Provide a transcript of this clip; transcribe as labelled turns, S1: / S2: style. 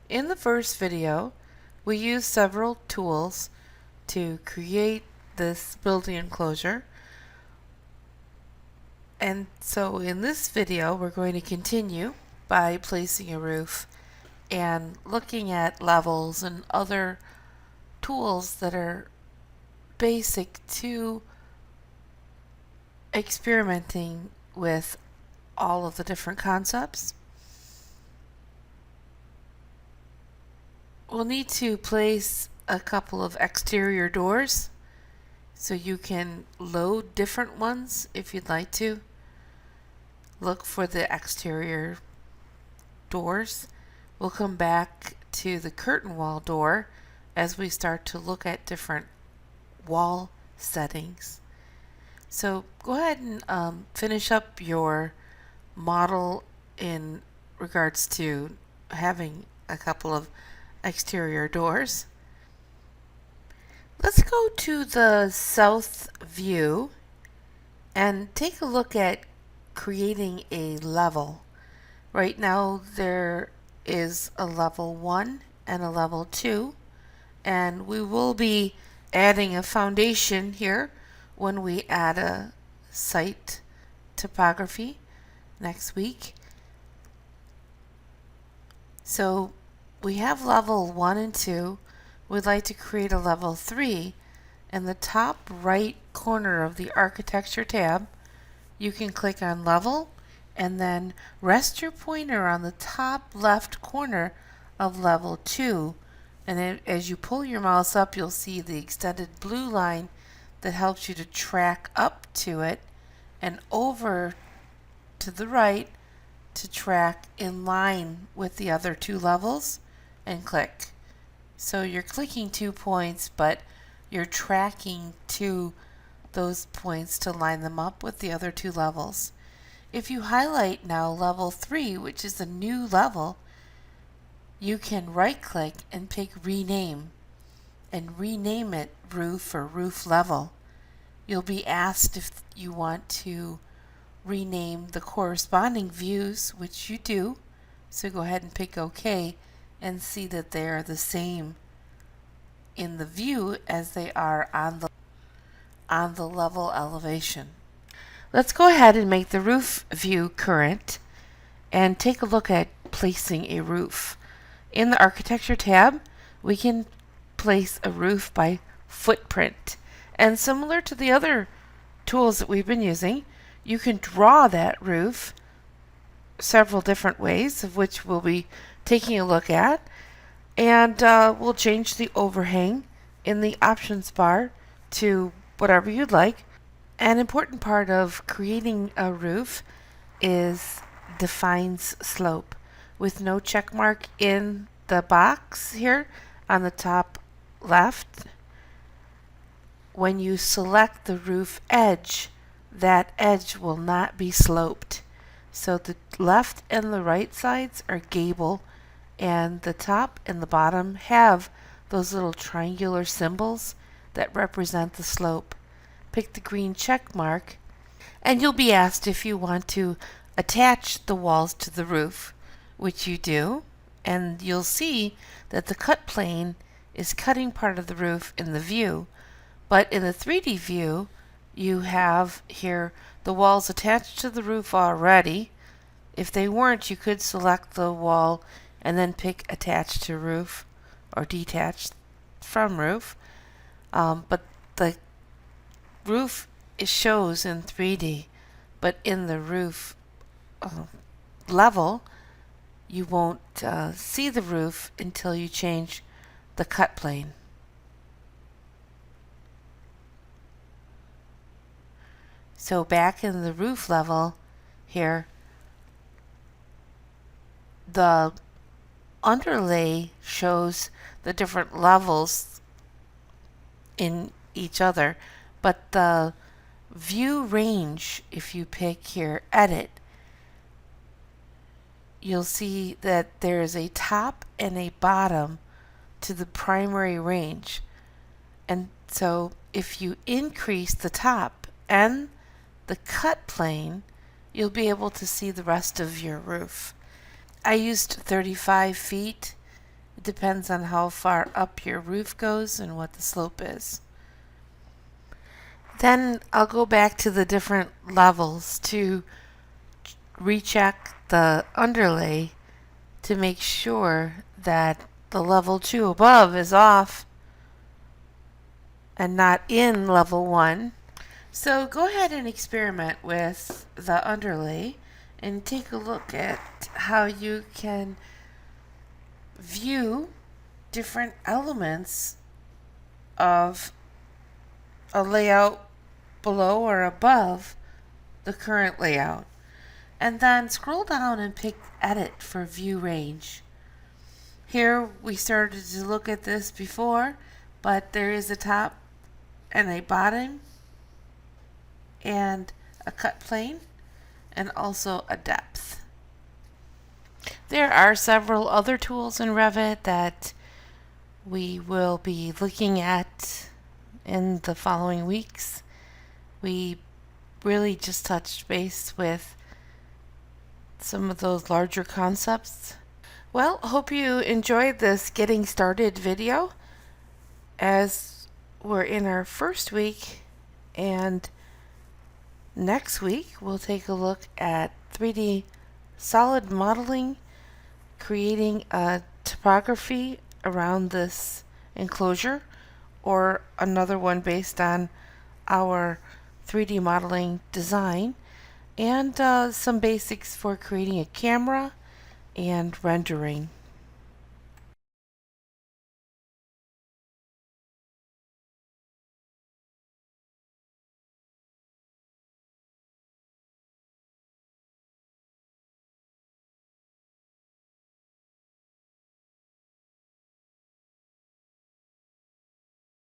S1: In the first video, we used several tools to create this building enclosure. And so in this video, we're going to continue by placing a roof and looking at levels and other tools that are basic to experimenting with all of the different concepts. We'll need to place a couple of exterior doors, so you can load different ones if you'd like to. Look for the exterior doors. We'll come back to the curtain wall door as we start to look at different wall settings. So go ahead and finish up your model in regards to having a couple of exterior doors. Let's go to the south view and take a look at creating a level. Right now there is a level 1 and a level 2, and we will be adding a foundation here when we add a site topography next week. So we have level 1 and 2. We'd like to create a level 3. In the top right corner of the architecture tab, you can click on level and then rest your pointer on the top left corner of level 2. And as you pull your mouse up, you'll see the extended blue line that helps you to track up to it and over to the right to track in line with the other two levels, and click. So you're clicking 2 points, but you're tracking to those points to line them up with the other two levels. If you highlight now level 3, which is a new level, you can right click and pick rename and rename it roof or roof level. You'll be asked if you want to rename the corresponding views, which you do. So go ahead and pick OK and see that they are the same in the view as they are on the level elevation. Let's go ahead and make the roof view current and take a look at placing a roof. In the architecture tab, we can place a roof by footprint. And similar to the other tools that we've been using, you can draw that roof several different ways, of which we'll be taking a look at. And we'll change the overhang in the options bar to whatever you'd like. An important part of creating a roof is defines slope, with no check mark in the box here on the top left. When you select the roof edge, that edge will not be sloped. So the left and the right sides are gable, and the top and the bottom have those little triangular symbols that represent the slope. Pick the green check mark, and you'll be asked if you want to attach the walls to the roof, which you do, and you'll see that the cut plane is cutting part of the roof in the view, but in the 3D view you have here the walls attached to the roof already. If they weren't, you could select the wall and then pick attach to roof or detach from roof, but the roof shows in 3D, but in the roof level you won't see the roof until you change the cut plane. So back in the roof level here, the underlay shows the different levels in each other, but the view range, if you pick here edit, you'll see that there is a top and a bottom to the primary range. And so if you increase the top and the cut plane, you'll be able to see the rest of your roof. I used 35 feet It depends on how far up your roof goes and what the slope is. Then I'll go back to the different levels to recheck the underlay to make sure that the level 2 above is off and not in level 1. So go ahead and experiment with the underlay and take a look at how you can view different elements of a layout below or above the current layout. And then scroll down and pick Edit for View Range. Here we started to look at this before, but there is a top and a bottom and a cut plane and also a depth. There are several other tools in Revit that we will be looking at in the following weeks. We really just touched base with some of those larger concepts. Well, hope you enjoyed this getting started video, as we're in our first week, and next week we'll take a look at 3D solid modeling, creating a topography around this enclosure, or another one based on our 3D modeling design, and some basics for creating a camera and rendering.